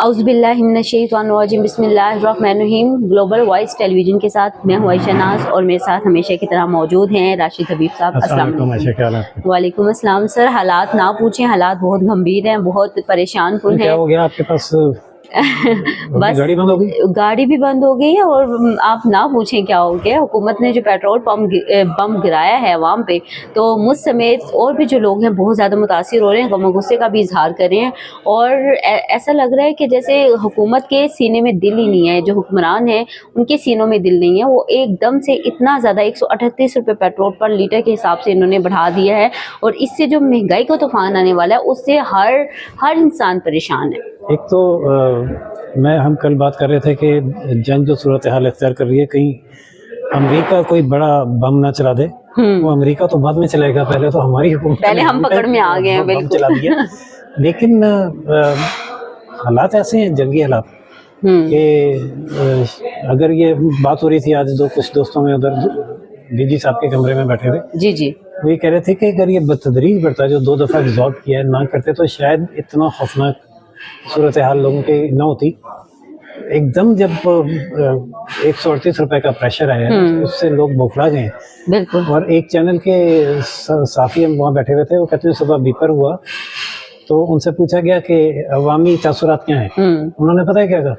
اعوذ باللہ من الشیطان الرجیم، بسم اللہ الرحمن الرحیم۔ گلوبل وائس ٹیلی ویژن کے ساتھ میں ہوں عائشہ ناز، اور میرے ساتھ ہمیشہ کی طرح موجود ہیں راشد حبیب صاحب۔ السلام علیکم۔ وعلیکم السلام سر، حالات نہ پوچھیں، حالات بہت گمبھیر ہیں، بہت پریشان کن ہیں۔ کیا ہو گیا آپ کے پاس؟ بس گاڑی بند ہو گئی؟ گاڑی بھی بند ہو گئی ہے، اور آپ نہ پوچھیں کیا ہو گیا۔ حکومت نے جو پیٹرول بم گرایا ہے عوام پہ، تو مجھ سمیت اور بھی جو لوگ ہیں بہت زیادہ متاثر ہو رہے ہیں، غم و غصے کا بھی اظہار کر رہے ہیں، اور ایسا لگ رہا ہے کہ جیسے حکومت کے سینے میں دل ہی نہیں ہے، جو حکمران ہیں ان کے سینوں میں دل نہیں ہے۔ وہ ایک دم سے اتنا زیادہ 138 روپے پیٹرول پر لیٹر کے حساب سے انہوں نے بڑھا دیا ہے، اور اس سے جو مہنگائی کا طوفان آنے والا ہے اس سے ہر انسان پریشان ہے۔ ایک تو ہم کل بات کر رہے تھے کہ جنگ جو صورتحال اختیار کر رہی ہے، کہیں امریکہ کوئی بڑا بم نہ چلا دے۔ وہ امریکہ تو بعد میں چلے گا، پہلے تو ہماری حکومت پہلے ہم پکڑ میں آ گئے ہیں، بم چلا دیا۔ لیکن حالات ایسے ہیں، جنگی حالات، کہ اگر یہ بات ہو رہی تھی آج کچھ دوستوں میں ادھر ڈی جی صاحب کے کمرے میں بیٹھے ہوئے، جی وہ یہ کہہ رہے تھے کہ اگر یہ بتدریج بڑھتا جو 2 دفعہ ایگزارب کیا ہے نہ کرتے تو شاید اتنا خوفناک صورتحال لوگوں کی نہ ہوتی۔ ایک دم جب 138 روپے کا پریشر آیا اس سے لوگ بوکھلا گئے۔ بالکل۔ اور ایک چینل کے صحافی ہم وہاں بیٹھے ہوئے تھے، وہ کہتے ہیں صبح بیپر ہوا تو ان سے پوچھا گیا کہ عوامی تاثرات کیا ہیں، انہوں نے پتہ ہے کیا کہا؟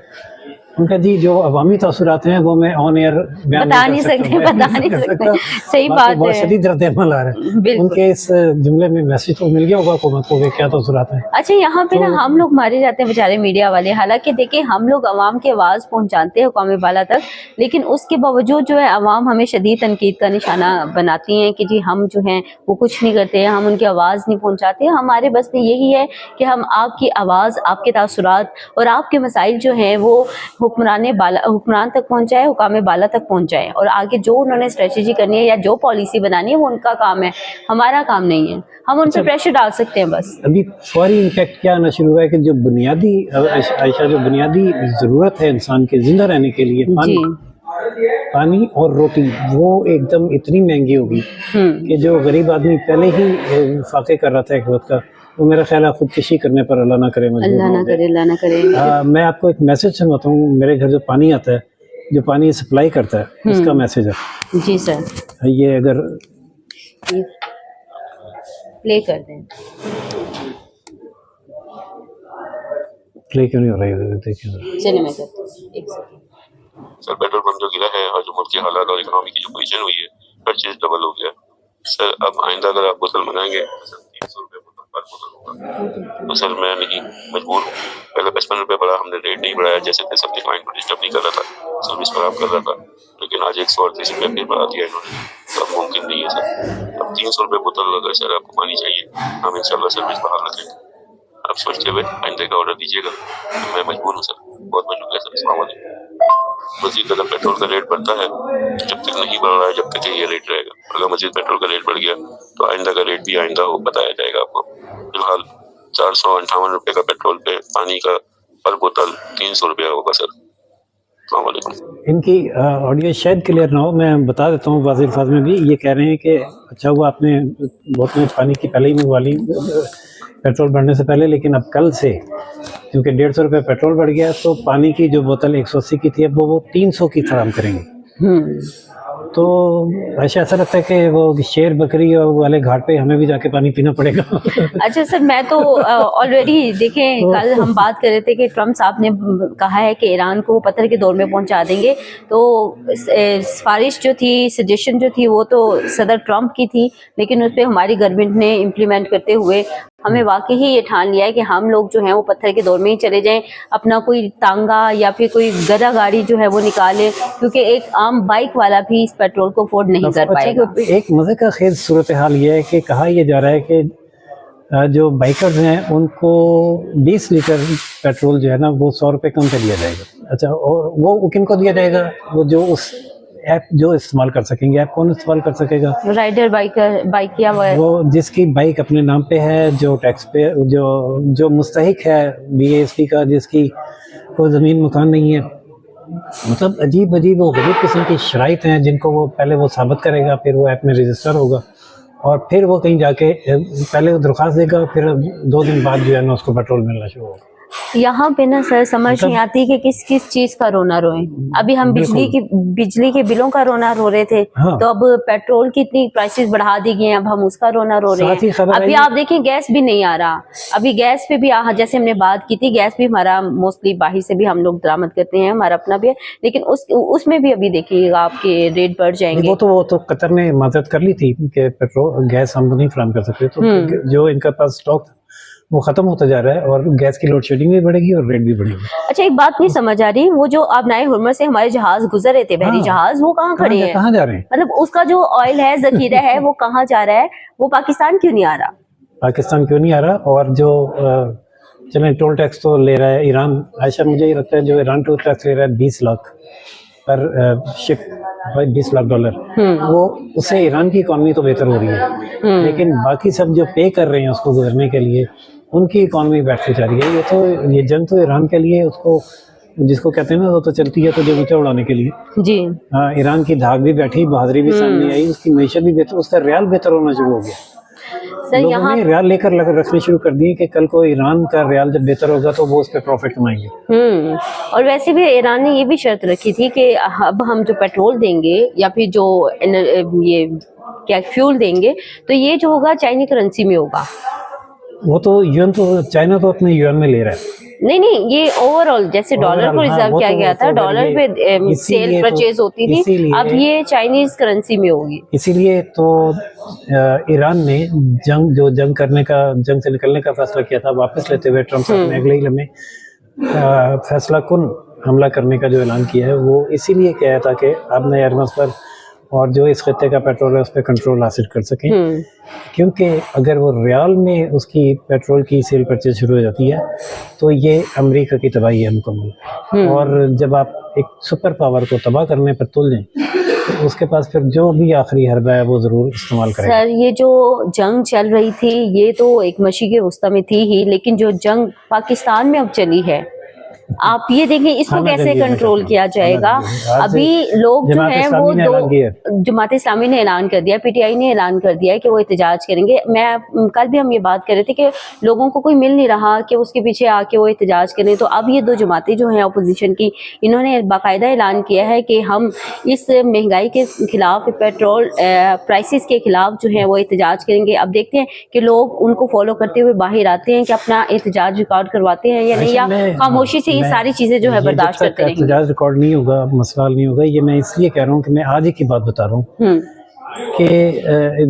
ان کا جی جو عوامی تاثرات ہیں وہ میں آن ایئر بتا نہیں سکتے۔ صحیح بات ہے، بہت شدید رد عمل آ رہا ہے ان کے اس جملے میں۔ میسج تو مل گیا ہوگا حکومت کو کہ کیا تاثرات ہیں۔ اچھا، یہاں پہ نا ہم لوگ مارے جاتے ہیں بیچارے میڈیا والے، حالانکہ دیکھیں ہم لوگ عوام کی آواز پہنچاتے ہیں قومی بالا تک، لیکن اس کے باوجود جو ہے عوام ہمیں شدید تنقید کا نشانہ بناتی ہیں کہ جی ہم جو ہیں وہ کچھ نہیں کرتے ہیں، ہم ان کی آواز نہیں پہنچاتے۔ ہمارے بس میں یہی ہے کہ ہم آپ کی آواز، آپ کے تاثرات اور آپ کے مسائل جو ہیں وہ حکمران تک پہنچائے، حکام بالا تک پہنچائے، اور آگے جو انہوں نے اسٹریٹجی کرنی ہے یا جو پالیسی بنانی ہے وہ ان کا کام ہے، ہمارا کام نہیں ہے۔ ہم ان پہ پریشر ڈال سکتے ہیں بس۔ ابھی فوری امپیکٹ کیا آنا شروع ہوا ہے کہ جو بنیادی عائشہ جو بنیادی ضرورت ہے انسان کے زندہ رہنے کے لیے، پانی اور روٹی، وہ ایک دم اتنی مہنگی ہوگی کہ جو غریب آدمی پہلے ہی فاقے کر رہا تھا ایک وقت کا، وہ میرا خیال ہے خودکشی کرنے پر اللہ نہ کرے، اللہ نہ کرے، اللہ نہ کرے۔ میں آپ کو ایک میسج سناتا ہوں، میرے گھر جو پانی آتا ہے، جو پانی سپلائی کرتا ہے، اس کا میسج ہے۔ جی سر، یہ اگر پلے کر دیں۔ پلے کیوں نہیں ہو رہا ہے؟ دیکھیں چلے میں کرتا ہوں، ایک سیکنڈ۔ سر پیٹرول پمپ جو گرا ہے اور جو ملک کے حالات اور اکنامی کی جو پوزیشن ہوئی ہے، ہر چیز ڈبل ہو گیا سر۔ اب آئندہ اگر آپ بوتل منگائیں گے 300 روپے بوتل پر بوتل ہوگا، تو سر میں نہیں مجبور ہوں۔ پہلے 55 روپے بڑھا، ہم نے ریٹ نہیں بڑھایا، جیسے کہ سب کلائنٹ کو ڈسٹرب نہیں کر رہا تھا، سروس خراب کر رہا تھا، لیکن آج 138 روپے پھر بڑھا دیا انہوں نے، تو اب ممکن نہیں ہے سر۔ اب 300 روپے بوتل اگر سر آپ کو پانی چاہیے، ہم انشاءاللہ سروس بحال رکھیں گے۔ آپ سوچتے ہوئے آئندہ کا آرڈر دیجیے گا، میں مجبور ہوں سر، بہت مجبور ہے سر۔ السلام علیکم۔ مزید اگر پیٹرول کا ریٹ بڑھتا ہے، جب تک نہیں بڑھ رہا ہے جب تک یہ ریٹ رہے گا، اگر مزید پیٹرول کا ریٹ بڑھ گیا تو آئندہ کا ریٹ بھی آئندہ بتایا جائے گا آپ کو۔ فی الحال 458 روپے کا پیٹرول پہ پانی کا پر بوتل 300 روپیہ ہوگا سر۔ السلام علیکم۔ ان کی آڈیو شاید کلیئر نہ ہو، میں بتا دیتا ہوں واضح الفاظ میں بھی۔ یہ کہہ رہے ہیں کہ اچھا ہوا آپ نے بوتلیں پانی کی پہلے ہی منگوا لی پیٹرول بڑھنے سے پہلے، لیکن اب کل سے کیونکہ 150 روپے پیٹرول بڑھ گیا تو پانی کی جو بوتل 180 کی تھی اب وہ 300 کی فراہم کریں گے۔ تو ایسا لگتا ہے کہ وہ شیر بکری والے گھاٹ پہ ہمیں بھی جا کے پانی پینا پڑے گا۔ اچھا سر، میں تو آلریڈی دیکھیں کل ہم بات کر رہے تھے کہ ٹرمپ صاحب نے کہا ہے کہ ایران کو پتھر کے دور میں پہنچا دیں گے، تو سفارش جو تھی، سجیشن جو تھی، وہ تو صدر ٹرمپ کی تھی، لیکن اس پہ ہماری گورنمنٹ نے امپلیمنٹ کرتے ہوئے ہمیں واقعی یہ ٹھان لیا ہے کہ ہم لوگ جو ہیں وہ پتھر کے دور میں ہی چلے جائیں، اپنا کوئی تانگا یا پھر کوئی گدا گاڑی جو ہے وہ نکالیں، کیونکہ ایک عام بائک والا بھی اس پیٹرول کو افورڈ نہیں کر پائے گا۔ ایک مزے کا خیز صورتحال یہ ہے کہ کہا یہ جا رہا ہے کہ جو بائکرز ہیں ان کو 20 لیٹر پیٹرول جو ہے نا وہ 100 روپے کم پہ دیا جائے گا۔ اچھا، اور وہ کن کو دیا جائے گا؟ وہ جو اس ایپ جو استعمال کر سکیں گے۔ ایپ کون استعمال کر سکے گا؟ رائڈر بائک یا وہ جس کی بائک اپنے نام پہ ہے، جو ٹیکس پہ جو مستحق ہے BASP کا، جس کی کوئی زمین مکان نہیں ہے۔ مطلب عجیب وہ غریب قسم کی شرائط ہیں جن کو وہ پہلے وہ ثابت کرے گا، پھر وہ ایپ میں رجسٹر ہوگا، اور پھر وہ کہیں جا کے پہلے وہ درخواست دے گا، پھر 2 دن بعد جو ہے نا اس کو پیٹرول ملنا شروع ہوگا۔ यहाँ पे ना सर समझ नहीं आती कि किस किस चीज का रोना रोए। अभी हम बिजली के बिलों का रोना रो रहे थे, हाँ। तो अब पेट्रोल की इतनी प्राइसेस बढ़ा दी गई हैं, अब हम उसका रोना रो रहे साथ ही हैं। खबर अभी आई- आप देखें गैस भी नहीं आ रहा, अभी गैस पे भी जैसे हमने बात की थी, गैस भी हमारा मोस्टली बाहर से भी हम लोग दरामद करते हैं, हमारा अपना भी है, लेकिन उसमें भी अभी देखिएगा आपके रेट बढ़ जाएंगे। वो तो कतर ने मदद कर ली थी कि पेट्रोल गैस हम नहीं फराहम कर सकते, तो जो इनका पास स्टॉक वो खत्म होता जा रहा है और गैस की लोड शेडिंग भी बढ़ेगी और रेट भी बढ़ेगी। अच्छा एक बात नहीं समझ आ रही, वो जो अब नए हुर्मर से हमारे जहाज गुजर रहे थे, बहरी जहाज, वो कहाँ खड़े हैं? कहाँ जा रहे हैं? मतलब उसका जो ऑयल है, जखीरा है, वो कहाँ जा रहा है? वो पाकिस्तान क्यों नहीं आ रहा? पाकिस्तान क्यों नहीं आ रहा? और जो चलें टोल टैक्स तो ले रहा है ईरान, आयशा मुझे ये लगता है जो ईरान टोल टैक्स ले रहा है 20 लाख पर शिप, भाई 20 लाख डॉलर, वो उससे ईरान की इकॉनमी तो बेहतर हो रही है, लेकिन बाकी सब जो पे कर रहे हैं उसको गुजरने के लिए उनकी इकॉनमी बैठती जा रही है। ये जंग तो ईरान के लिए, उसको जिसको कहते हैं ना वो तो चलती है तो जो ऊंचा उड़ाने के लिए जी। ईरान की धाक भी बैठी, बहादुरी भी सामने आई, उसकी मैशत भी बेहतर, उसका रियाल बेहतर होना शुरू हो गया। सर लोगों यहाँ ने रियाल लेकर रखने शुरू कर दिए कि कल को ईरान का रियाल जब बेहतर होगा तो वो उस पर प्रॉफिट कमाएंगे। और वैसे भी ईरान ने ये भी शर्त रखी थी कि अब हम जो पेट्रोल देंगे या फिर जो ये क्या फ्यूल देंगे, तो ये जो होगा चाइनीज करेंसी में होगा। वो तो यूएन, तो चाइना तो अपने यूएन में ले रहा है। नहीं, ये ओवरऑल जैसे डॉलर को रिजर्व किया गया था, डॉलर पे सेल परचेज होती थी, अब ये चाइनीज करेंसी में होगी। इसीलिए तो ईरान ने जंग से निकलने का फैसला किया था, वापस लेते हुए ट्रम्प साहब ने अगले ही लम्हे फैसला कुन हमला करने का जो ऐलान किया है, वो इसीलिए किया था कि अब नए अरमस पर और जो इस खत्ते का पेट्रोल है उस पर कंट्रोल हासिल कर सकें, क्योंकि अगर वो रियाल में उसकी पेट्रोल की सेल परचेज शुरू हो जाती है तो ये अमेरिका की तबाही है मुकम्मल। और जब आप एक सुपर पावर को तबाह करने पर तुल जाएं तो उसके पास फिर जो भी आखिरी हरबा है वो ज़रूर इस्तेमाल करेगा। सर ये जो जंग चल रही थी ये तो एक मशीके वस्ता में थी ही, लेकिन जो जंग पाकिस्तान में अब चली है, आप ये देखें इसको कैसे कंट्रोल किया जाएगा। अभी लोग जो हैं वो जमात इस्लामी ने ऐलान कर दिया, पीटीआई ने ऐलान कर दिया है कि वो एहतजाज करेंगे। कल भी हम ये बात कर रहे थे कि लोगों को कोई मिल नहीं रहा कि उसके पीछे आके वो एहतजाज करें, तो अब ये दो जमातें जो हैं अपोजिशन की, इन्होंने बाकायदा ऐलान किया है कि हम इस महंगाई के खिलाफ, पेट्रोल प्राइसेस के खिलाफ जो है वो एहतजाज करेंगे। अब देखते हैं कि लोग उनको फॉलो करते हुए बाहर आते हैं कि अपना एहतजाज रिकॉर्ड करवाते हैं या नहीं, या खामोशी से ये सारी चीजें जो है बर्दाश्त करते रहेंगे। एहतजाज रिकॉर्ड नहीं होगा, मसला नहीं होगा। ये मैं इसलिए कह रहा हूँ कि मैं आज ही की बात बता रहा हूँ कि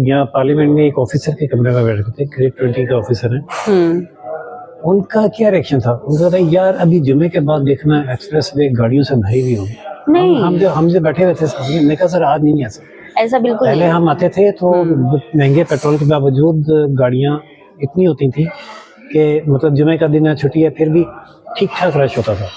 यहाँ पार्लियामेंट में एक ऑफिसर के कमरे में बैठ थे, ग्रेड 20 का ऑफिसर है, उनका क्या रिएक्शन था? उनका था यार अभी जुमे के बाद देखना एक्सप्रेस वे गाड़ियों से भरी हुई होंगी। हम जो बैठे हुए थे सामने, मैंने कहा सर आज नहीं ऐसा बिल्कुल पहले हम आते थे तो महंगे पेट्रोल के बावजूद गाड़ियाँ इतनी होती थी कि मतलब जुमे का दिन है, छुट्टी है, फिर भी ठीक ठाक रश होता था।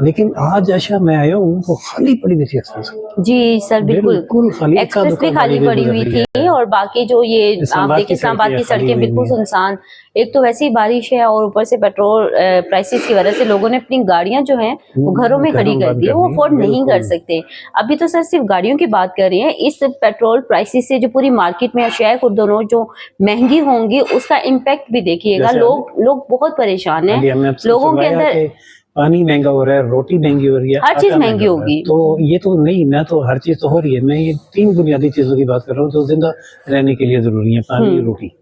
लेकिन आज ऐसा मैं आया हूँ तो खाली पड़ी हुई थी एक्सप्रेस। जी सर बिल्कुल एक्सप्रेस भी खाली पड़ी हुई थी, और बाकी जो ये आप देखिए इस्लामाबाद की सड़कें बिल्कुल सुनसान। एक तो वैसे ही बारिश है और ऊपर से पेट्रोल प्राइसेस की वजह से लोगों ने अपनी गाड़ियां जो हैं वो घरों में खड़ी कर दी है, वो अफोर्ड नहीं कर सकते। अभी तो सर सिर्फ गाड़ियों की बात कर रहे हैं, इस पेट्रोल प्राइसेस से जो पूरी मार्केट में अशिया खुद दोनों जो महंगी होंगी उसका इम्पैक्ट भी देखिएगा। लोग बहुत परेशान हैं, लोगों के अंदर पानी महंगा हो रहा है, रोटी महंगी हो रही है, हर चीज महंगी होगी। तो ये तो नहीं, मैं तो हर चीज तो हो रही है, मैं ये 3 बुनियादी चीजों की बात कर रहा हूँ जो जिंदा रहने के लिए जरूरी है, पानी, रोटी।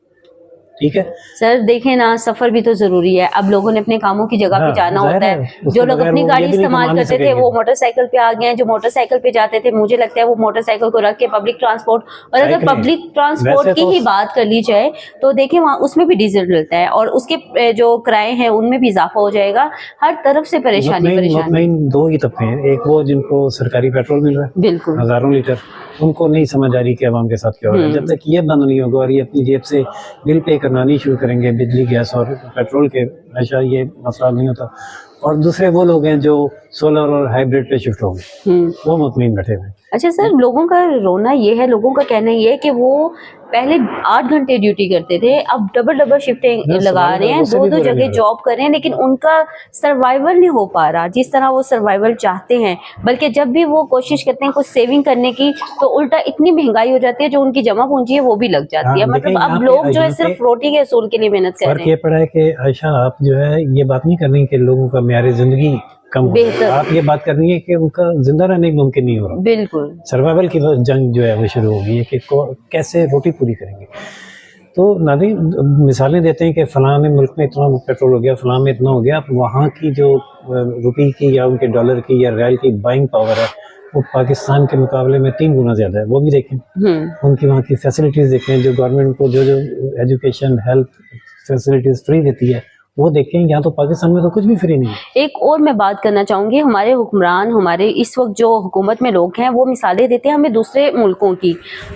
ठीक है सर देखें ना, सफर भी तो जरूरी है। अब लोगों ने अपने कामों की जगह पे जाना होता है। जो लोग अपनी गाड़ी इस्तेमाल करते थे वो मोटरसाइकिल पे आ गए हैं, जो मोटरसाइकिल पे जाते थे मुझे लगता है वो मोटरसाइकिल को रख के पब्लिक ट्रांसपोर्ट, और अगर पब्लिक ट्रांसपोर्ट की ही बात कर ली जाए तो देखें वहाँ उसमें भी डीजल मिलता है और उसके जो किराए हैं उनमें भी इजाफा हो जाएगा। हर तरफ से परेशानी। 2 ही तबके हैं, एक वो जिनको सरकारी पेट्रोल मिल रहा है बिल्कुल हजारों लीटर, उनको नहीं समझ आ रही कि अवाम के साथ क्या हो रहा है। जब तक ये बंद नहीं होगा और ये अपनी जेब से बिल पे करना नहीं शुरू करेंगे बिजली, गैस और पेट्रोल के, ऐसा ये मसला नहीं होता। और दूसरे वो लोग हैं जो सोलर और हाइब्रिड पे शिफ्ट हो गए, वो मुतमईन बैठे हुए। अच्छा सर, लोगों का रोना ये है, लोगों का कहना ये है कि वो पहले 8 घंटे ड्यूटी करते थे, अब डबल शिफ्टें बस लगा रहे हैं, उससे भी 2 बुरा जगह नहीं जॉब कर रहे हैं, लेकिन उनका सर्वाइवल नहीं हो पा रहा जिस तरह वो सर्वाइवल चाहते हैं। बल्कि जब भी वो कोशिश करते हैं कुछ सेविंग करने की तो उल्टा इतनी महंगाई हो जाती है, जो उनकी जमा पूंजी है वो भी लग जाती है। हाँ, मतलब देखिए, अब यहाँ लोग पे- जो है यहाँ सिर्फ पे रोटी के असूल के लिए मेहनत कर फर्क रहे ये हैं। पड़ा है कि आयशा, आप जो है ये बात नहीं कर रही कि लोगों का म्यार जिंदगी कम हो बेहतर। रहा है। आप ये बात कर रही है कि उनका जिंदा रहना मुमकिन नहीं हो रहा। बिल्कुल। सर्वाइवल की जंग जो है वो शुरू हो गई है कि कैसे रोटी पूरी करेंगे। तो नाज़रीन मिसालें देते हैं कि फलां मुल्क में इतना पेट्रोल हो गया, फलां में इतना हो गया। वहाँ की जो रुपये की या उनके डॉलर की या रियाल की बाइंग पावर है वो पाकिस्तान के मुकाबले में 3 गुना ज़्यादा है। वो भी देखें, उनकी वहाँ की फैसिलिटीज़ देखें, जो गवर्नमेंट को जो एजुकेशन हेल्थ फैसिलिटीज़ फ्री देती है वो देखें। यहाँ तो पाकिस्तान में तो कुछ भी फ्री नहीं है। एक और मैं बात करना चाहूंगी, हमारे हुक्मरान, हमारे इस वक्त जो हुकूमत में लोग हैं वो मिसालें देते हैं हमें दूसरे मुल्कों की।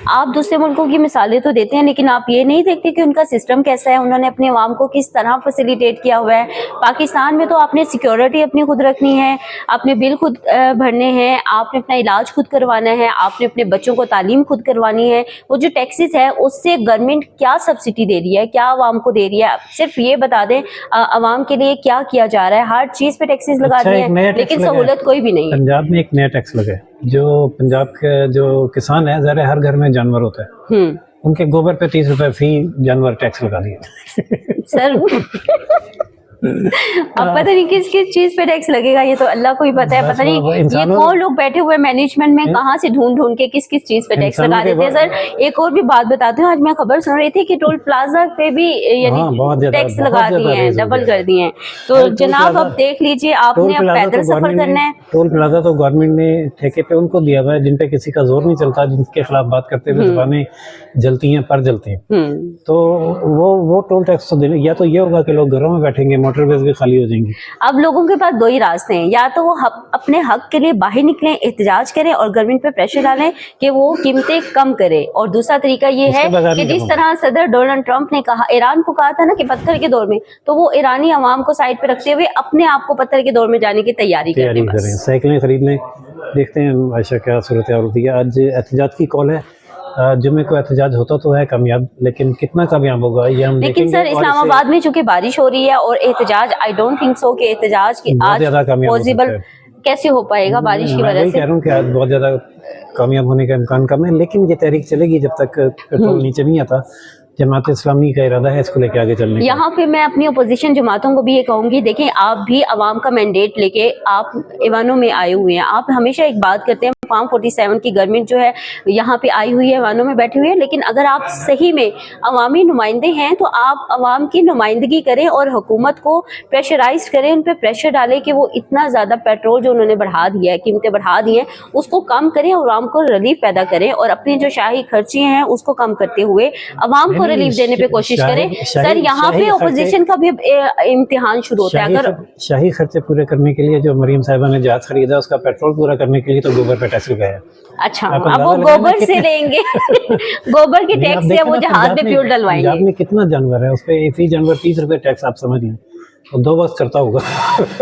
आप दूसरे मुल्कों की मिसालें तो देते हैं, लेकिन आप ये नहीं देखते कि उनका सिस्टम कैसा है, उन्होंने अपने अवाम को किस तरह फैसिलिटेट किया हुआ है। पाकिस्तान में तो आपने सिक्योरिटी अपनी खुद रखनी है, आपने बिल खुद भरने हैं, आपने अपना इलाज खुद करवाना है, आपने अपने बच्चों को तालीम खुद करवानी है। वो जो टैक्सेस है उससे गवर्नमेंट क्या सब्सिडी दे रही है, क्या अवाम को दे रही है, सिर्फ ये बता दें अवाम के लिए क्या किया जा रहा है। हर चीज पे टैक्सेस लगा अच्छा, दिए एक नया हैं, टैक्स लेकिन लगा है। सहूलत कोई भी नहीं है। पंजाब में एक नया टैक्स लगा है। जो पंजाब के जो किसान है, ज़रा हर घर में जानवर होता है, उनके गोबर पे 30 रुपए फी जानवर टैक्स लगा दिए। सर अब पता नहीं किस किस चीज पे टैक्स लगेगा, ये तो अल्लाह को ही पता है। बस पता नहीं वो ये इंसानों- कौन लोग बैठे हुए मैनेजमेंट में कहाँ से ढूंढ ढूंढ के किस किस चीज पे टैक्स इंसानों लगा के देते हैं। सर एक और भी बात बताते हैं, आज मैं खबर सुन रही थी कि टोल प्लाजा पे भी हाँ, यानी बहुत ज्यादा- टैक्स बहुत लगा ज्यादा दिए हैं, raise हो डबल गया। कर दिए हैं। तो टोल जनाब प्लाजा- अब देख लीजिए, टोल आपने अब प्लाजा पैदल तो सफर गवर्नमेंट करना ने है। टोल प्लाजा तो गवर्नमेंट ने ठेके पे उनको दिया हुआ है जिन पे किसी का जोर नहीं चलता, जिनके खिलाफ बात करते हुए जुबानें जलती हैं, पर जलती हैं। तो वो टोल टैक्स तो देने, या तो ये होगा कि लोग घरों में बैठेंगे, मोटरवेज भी खाली हो जाएंगी। अब लोगों के पास 2 ही रास्ते हैं, या तो वो अपने हक के लिए बाहर निकलें, एहतजाज करें और गवर्नमेंट पे प्रेशर डालें कि वो कीमतें कम करे, और दूसरा तरीका ये उसके है बगैर कि नहीं जिस कम तरह सदर डोनाल्ड ट्रंप ने कहा, ईरान को कहा था ना कि पत्थर के दौर में, तो वो ईरानी अवाम को साइड पे रखते हुए अपने आप को पत्थर के दौर में जाने की तैयारी तैयारी करें। करें, साइकिलें खरीद लें। देखते हैं आयशा क्या सूरत हाल होती है। आज एहतजाज की कॉल है, जुम्मे को एहतजाज होता तो है कामयाब, लेकिन कितना कामयाब होगा ये हम लेकिन देखेंगे। सर और इससे इस्लामाबाद में चूंकि बारिश हो रही है और एहतजाज, आई डोंट थिंक सो कि एहतजाज की बहुत आज ज्यादा कामयाब हो पॉसिबल सकता है। कैसे हो पाएगा बारिश की मैं वजह वही से। कह रहा हूँ कि आज बहुत ज्यादा कामयाब होने का इम्कान कम है, लेकिन ये तहरीक चलेगी जब तक पेट्रोल नीचे नहीं आता। जमात इस्लामी का इरादा है इसको लेके आगे चलने का। यहाँ पे मैं अपनी अपोजिशन जमातों को भी ये कहूंगी, देखें आप भी अवाम का मैंडेट लेके आप ऐवानों में आए हुए हैं। आप हमेशा एक बात करते हैं, फार्म 47 की गवर्नमेंट जो है यहाँ पे आई हुई है, ऐवानों में बैठी हुई है, लेकिन अगर आप सही में अवामी नुमाइंदे हैं तो आप अवाम की नुमाइंदगी करें और हुकूमत को प्रेशराइज करें, उन पर प्रेशर डालें कि वो इतना ज़्यादा पेट्रोल जो उन्होंने बढ़ा दिया है, कीमतें बढ़ा दी हैं, उसको कम करें और अवाम को रिलीफ पैदा करें, और अपनी जो शाही खर्चे हैं उसको कम करते हुए अवाम को रिलीफ देने पे कोशिश करें। सर यहाँ पे अपोजिशन का भी इम्तिहान शुरू होता है। अगर शाही खर्चे पूरे करने के लिए जो मरीम साहिबा ने जहाज खरीदा, उसका पेट्रोल पूरा करने के लिए तो गोबर पे टैक्स लगाया। अच्छा, आप अब वो अंदाजा लगाना गोबर से लेंगे गोबर के नहीं, आप टैक्स से देखें वो ना, जहाज पंजाब में में- फ्यूल डलवाएंगे। पंजाब में कितना जानवर है, उस पे फी जानवर 30 रुपए टैक्स, आप समझ लें, और 2 वक्त करता होगा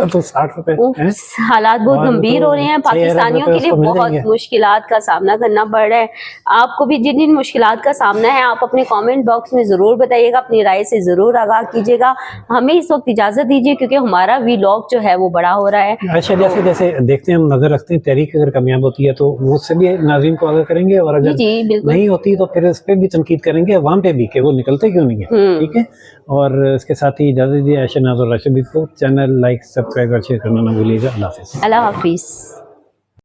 तो 60 रुपए हैं। हालात बहुत और गंभीर तो हो रहे हैं, 6,000 पाकिस्तानियों रुपए के लिए उसको मिल बहुत जाएंगे। मुश्किलात का सामना करना पड़ रहा है। आपको भी जिन जिन मुश्किलात का सामना है आप अपने कमेंट बॉक्स में जरूर बताइएगा, अपनी राय से जरूर आगाह कीजिएगा। हमें इस वक्त इजाजत दीजिए क्योंकि हमारा व्लॉग जो है वो बड़ा हो रहा है। अच्छा, जैसे जैसे देखते हैं, हम नजर रखते हैं, तहरीक अगर कामयाब होती है तो वो उससे भी नाज़रीन को आगाह करेंगे, और अगर जी बिल्कुल। नहीं होती तो फिर इस पे भी तनकीद करेंगे, अवाम पे भी, कि वो निकलते क्यों नहीं है। ठीक है, और इसके साथ ही इजाजत दीजिए आयशा नाज़ और राशिद को। चैनल लाइक, सब्सक्राइब और शेयर करना ना भूलिएगा। अल्लाह हाफिज़। अल्लाह हाफिज।